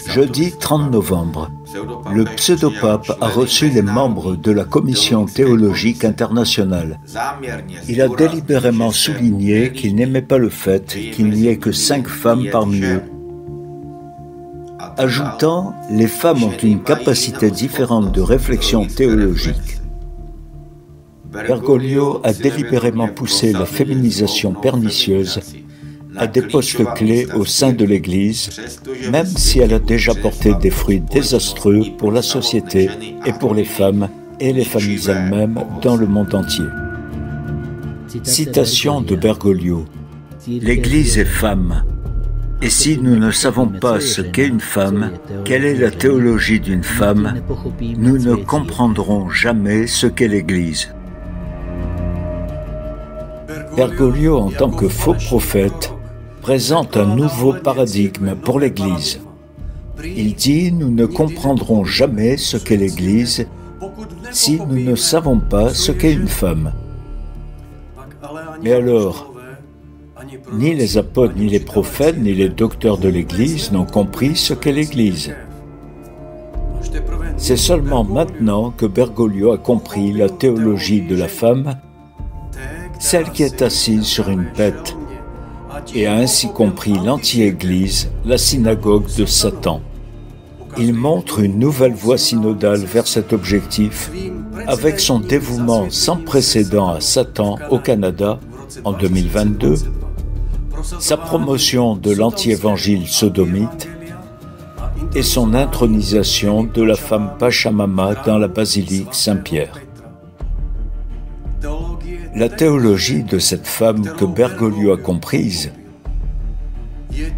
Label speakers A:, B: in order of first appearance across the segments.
A: Jeudi 30 novembre, le pseudopape a reçu les membres de la Commission théologique internationale. Il a délibérément souligné qu'il n'aimait pas le fait qu'il n'y ait que 5 femmes parmi eux, ajoutant « les femmes ont une capacité différente de réflexion théologique ». Bergoglio a délibérément poussé la féminisation pernicieuse à des postes clés au sein de l'Église, même si elle a déjà porté des fruits désastreux pour la société et pour les femmes et les familles elles-mêmes dans le monde entier. Citation de Bergoglio. L'Église est femme. Et si nous ne savons pas ce qu'est une femme, quelle est la théologie d'une femme, nous ne comprendrons jamais ce qu'est l'Église. Bergoglio, en tant que faux prophète, présente un nouveau paradigme pour l'Église. Il dit « Nous ne comprendrons jamais ce qu'est l'Église si nous ne savons pas ce qu'est une femme. » Mais alors, ni les apôtres, ni les prophètes, ni les docteurs de l'Église n'ont compris ce qu'est l'Église. C'est seulement maintenant que Bergoglio a compris la théologie de la femme, celle qui est assise sur une bête, et a ainsi compris l'anti-Église, la synagogue de Satan. Il montre une nouvelle voie synodale vers cet objectif, avec son dévouement sans précédent à Satan au Canada en 2022, sa promotion de l'anti-évangile sodomite et son intronisation de la femme Pachamama dans la basilique Saint-Pierre. La théologie de cette femme que Bergoglio a comprise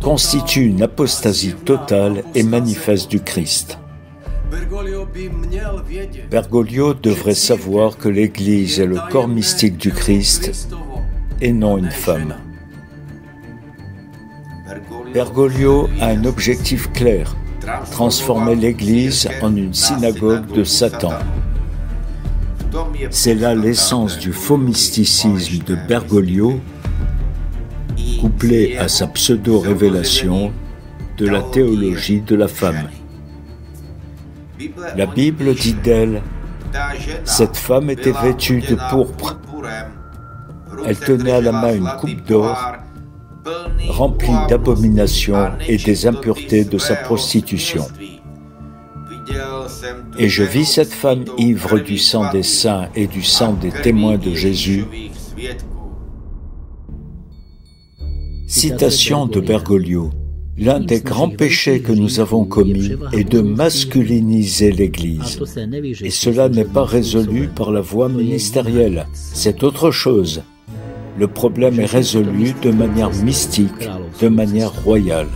A: constitue une apostasie totale et manifeste du Christ. Bergoglio devrait savoir que l'Église est le corps mystique du Christ et non une femme. Bergoglio a un objectif clair, transformer l'Église en une synagogue de Satan. C'est là l'essence du faux mysticisme de Bergoglio, couplé à sa pseudo-révélation de la théologie de la femme. La Bible dit d'elle, « Cette femme était vêtue de pourpre. Elle tenait à la main une coupe d'or, remplie d'abominations et des impuretés de sa prostitution. Et je vis cette femme ivre du sang des saints et du sang des témoins de Jésus. » Citation de Bergoglio. L'un des grands péchés que nous avons commis est de masculiniser l'Église. Et cela n'est pas résolu par la voie ministérielle, c'est autre chose. Le problème est résolu de manière mystique, de manière royale.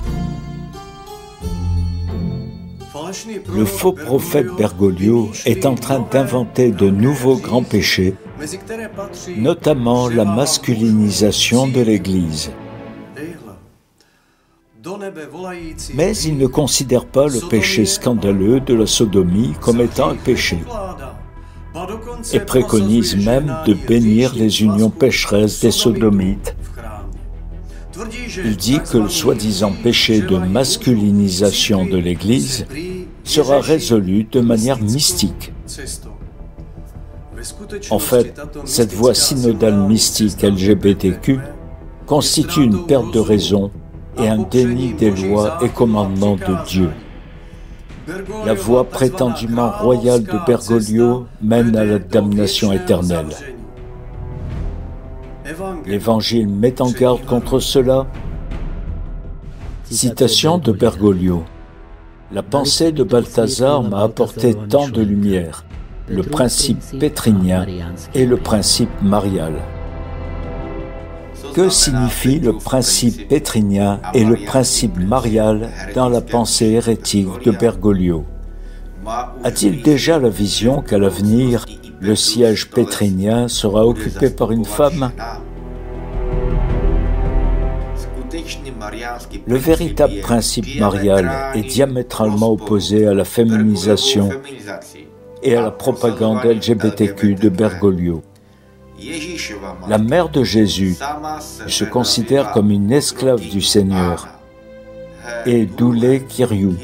A: Le faux prophète Bergoglio est en train d'inventer de nouveaux grands péchés, notamment la masculinisation de l'Église. Mais il ne considère pas le péché scandaleux de la sodomie comme étant un péché, et préconise même de bénir les unions pécheresses des sodomites. Il dit que le soi-disant péché de masculinisation de l'Église sera résolu de manière mystique. En fait, cette voie synodale mystique LGBTQ constitue une perte de raison et un déni des lois et commandements de Dieu. La voie prétendument royale de Bergoglio mène à la damnation éternelle. L'Évangile met en garde contre cela. Citation de Bergoglio. La pensée de Balthazar m'a apporté tant de lumière, le principe pétrinien et le principe marial. Que signifie le principe pétrinien et le principe marial dans la pensée hérétique de Bergoglio? A-t-il déjà la vision qu'à l'avenir, le siège pétrinien sera occupé par une femme? Le véritable principe marial est diamétralement opposé à la féminisation et à la propagande LGBTQ de Bergoglio. La mère de Jésus se considère comme une esclave du Seigneur. et Doulé Kyriou,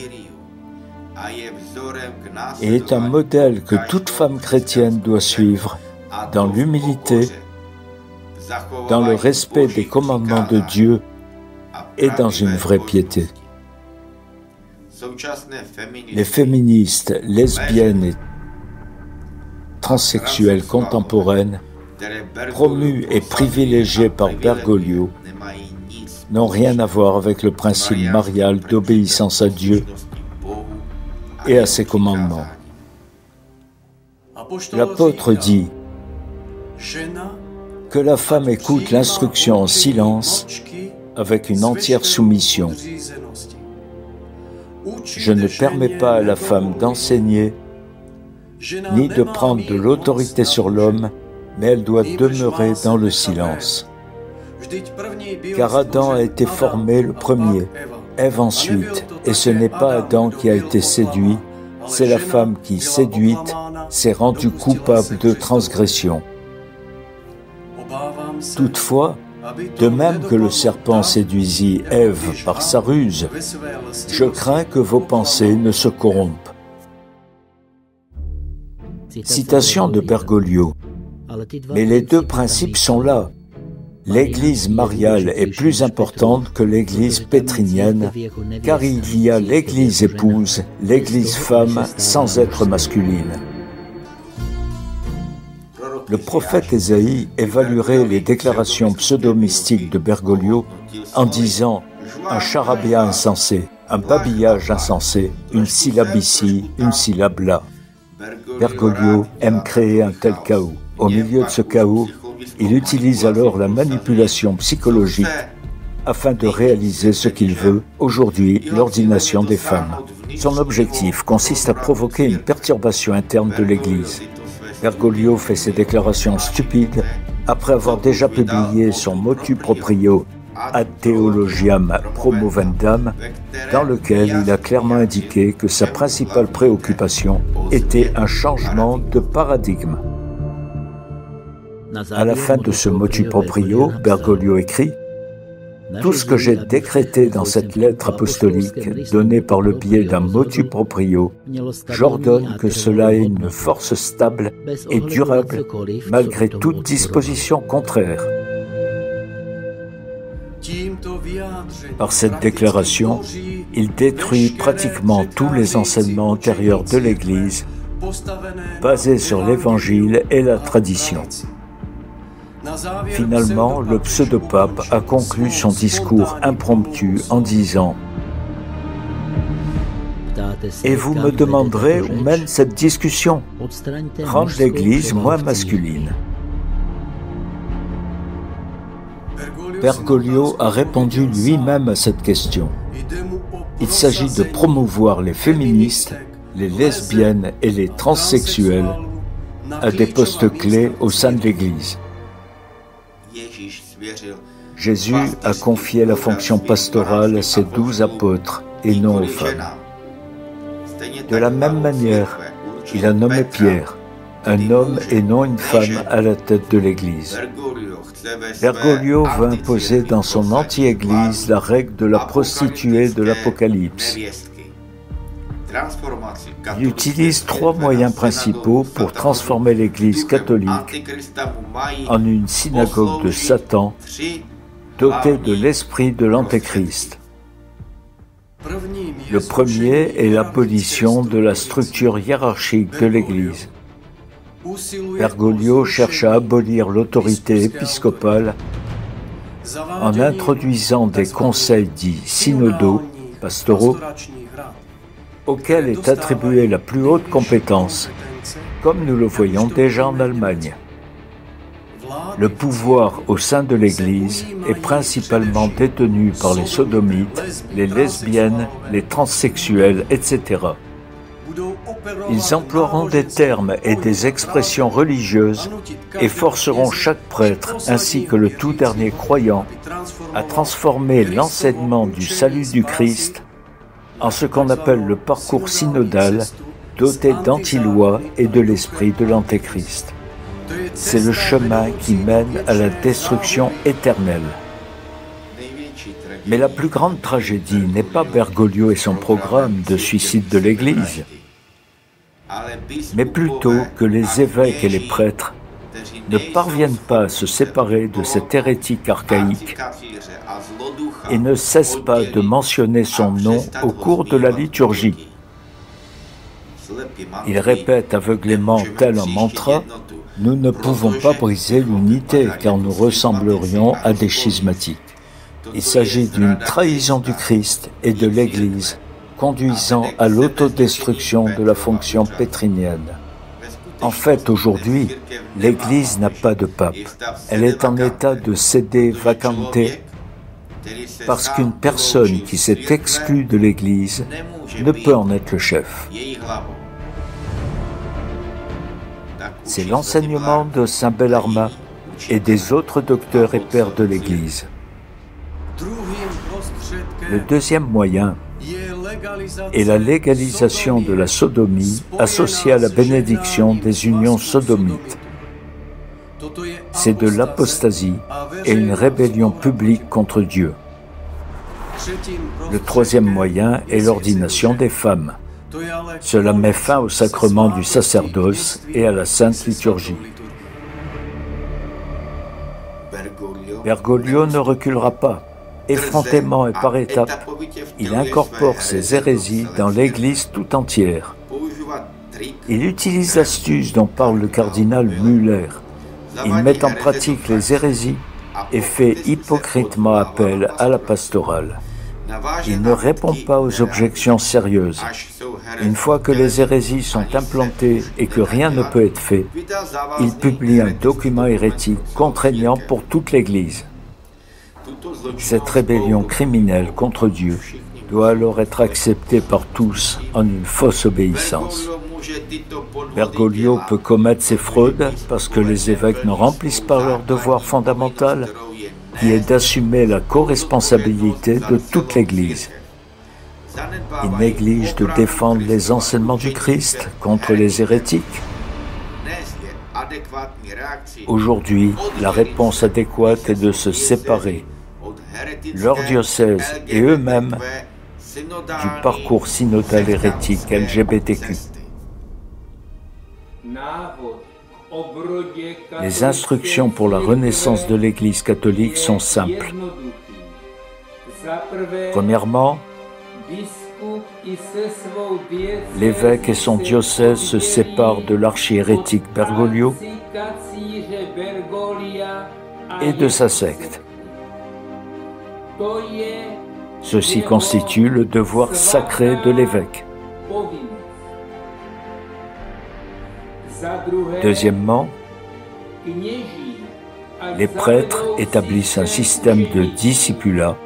A: et est un modèle que toute femme chrétienne doit suivre dans l'humilité, dans le respect des commandements de Dieu et dans une vraie piété. Les féministes, lesbiennes et transsexuelles contemporaines, promues et privilégiées par Bergoglio, n'ont rien à voir avec le principe marial d'obéissance à Dieu et à ses commandements. L'apôtre dit que la femme écoute l'instruction en silence avec une entière soumission. Je ne permets pas à la femme d'enseigner ni de prendre de l'autorité sur l'homme, mais elle doit demeurer dans le silence. Car Adam a été formé le premier, Ève ensuite, et ce n'est pas Adam qui a été séduit, c'est la femme qui, séduite, s'est rendue coupable de transgression. Toutefois, de même que le serpent séduisit Ève par sa ruse, je crains que vos pensées ne se corrompent. Citation de Bergoglio. Mais les deux principes sont là. L'Église mariale est plus importante que l'Église pétrinienne, car il y a l'Église épouse, l'Église femme sans être masculine. Le prophète Ésaïe évaluerait les déclarations pseudo-mystiques de Bergoglio en disant un charabia insensé, un babillage insensé, une syllabe ici, une syllabe là. Bergoglio aime créer un tel chaos. Au milieu de ce chaos, il utilise alors la manipulation psychologique afin de réaliser ce qu'il veut, aujourd'hui l'ordination des femmes. Son objectif consiste à provoquer une perturbation interne de l'Église. Bergoglio fait ses déclarations stupides après avoir déjà publié son motu proprio Ad Theologiam Promovendam, dans lequel il a clairement indiqué que sa principale préoccupation était un changement de paradigme. À la fin de ce motu proprio, Bergoglio écrit « Tout ce que j'ai décrété dans cette lettre apostolique, donnée par le biais d'un motu proprio, j'ordonne que cela ait une force stable et durable, malgré toute disposition contraire. » Par cette déclaration, il détruit pratiquement tous les enseignements antérieurs de l'Église, basés sur l'Évangile et la tradition. Finalement, le pseudopape a conclu son discours impromptu en disant « Et vous me demanderez où mène cette discussion ? Rendre l'Église moins masculine. » Bergoglio a répondu lui-même à cette question. Il s'agit de promouvoir les féministes, les lesbiennes et les transsexuels à des postes clés au sein de l'Église. Jésus a confié la fonction pastorale à ses 12 apôtres et non aux femmes. De la même manière, il a nommé Pierre, un homme et non une femme à la tête de l'Église. Bergoglio veut imposer dans son anti-Église la règle de la prostituée de l'Apocalypse. Il utilise 3 moyens principaux pour transformer l'Église catholique en une synagogue de Satan dotée de l'esprit de l'Antéchrist. Le premier est l'abolition de la structure hiérarchique de l'Église. Bergoglio cherche à abolir l'autorité épiscopale en introduisant des conseils dits synodaux, pastoraux, auquel est attribuée la plus haute compétence, comme nous le voyons déjà en Allemagne. Le pouvoir au sein de l'Église est principalement détenu par les sodomites, les lesbiennes, les transsexuels, etc. Ils emploieront des termes et des expressions religieuses et forceront chaque prêtre ainsi que le tout dernier croyant à transformer l'enseignement du salut du Christ en ce qu'on appelle le parcours synodal, doté d'anti-loi et de l'esprit de l'Antéchrist. C'est le chemin qui mène à la destruction éternelle. Mais la plus grande tragédie n'est pas Bergoglio et son programme de suicide de l'Église, mais plutôt que les évêques et les prêtres ne parviennent pas à se séparer de cet hérétique archaïque et ne cessent pas de mentionner son nom au cours de la liturgie. Ils répètent aveuglément tel un mantra: « Nous ne pouvons pas briser l'unité car nous ressemblerions à des schismatiques. » Il s'agit d'une trahison du Christ et de l'Église, conduisant à l'autodestruction de la fonction pétrinienne. En fait, aujourd'hui, l'Église n'a pas de pape. Elle est en état de sede vacante parce qu'une personne qui s'est exclue de l'Église ne peut en être le chef. C'est l'enseignement de saint Bellarmin et des autres docteurs et pères de l'Église. Le deuxième moyen est la légalisation de la sodomie associée à la bénédiction des unions sodomites. C'est de l'apostasie et une rébellion publique contre Dieu. Le troisième moyen est l'ordination des femmes. Cela met fin au sacrement du sacerdoce et à la sainte liturgie. Bergoglio ne reculera pas. Effrontément et par étapes, il incorpore ces hérésies dans l'Église tout entière. Il utilise l'astuce dont parle le cardinal Müller. Il met en pratique les hérésies et fait hypocritement appel à la pastorale. Il ne répond pas aux objections sérieuses. Une fois que les hérésies sont implantées et que rien ne peut être fait, il publie un document hérétique contraignant pour toute l'Église. Cette rébellion criminelle contre Dieu doit alors être acceptée par tous en une fausse obéissance. Bergoglio peut commettre ces fraudes parce que les évêques ne remplissent pas leur devoir fondamental, qui est d'assumer la co-responsabilité de toute l'Église. Ils négligent de défendre les enseignements du Christ contre les hérétiques. Aujourd'hui, la réponse adéquate est de se séparer, leur diocèse et eux-mêmes, du parcours synodal hérétique LGBTQ. Les instructions pour la renaissance de l'Église catholique sont simples. Premièrement, l'évêque et son diocèse se séparent de l'archihérétique Bergoglio et de sa secte. Ceci constitue le devoir sacré de l'évêque. Deuxièmement, les prêtres établissent un système de discipulat.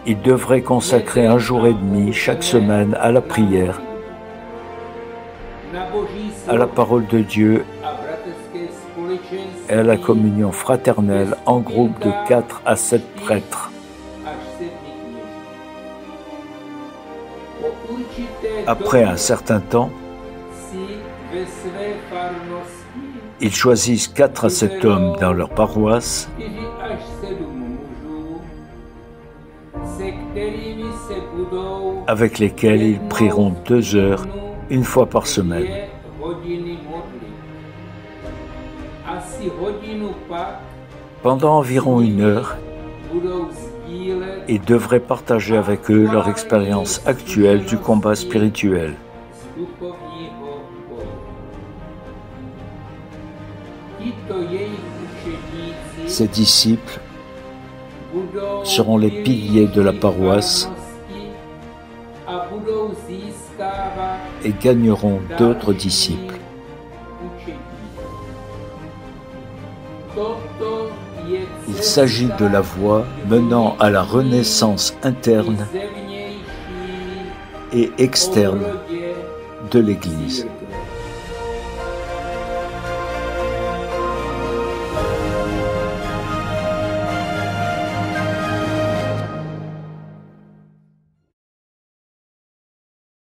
A: Ils devraient consacrer 1 jour et demi chaque semaine à la prière, à la parole de Dieu et à la communion fraternelle en groupe de 4 à 7 prêtres. Après un certain temps, ils choisissent 4 à 7 hommes dans leur paroisse avec lesquels ils prieront 2 heures, une fois par semaine. Pendant environ 1 heure, ils devraient partager avec eux leur expérience actuelle du combat spirituel. Ces disciples seront les piliers de la paroisse et gagneront d'autres disciples. Il s'agit de la voie menant à la renaissance interne et externe de l'Église.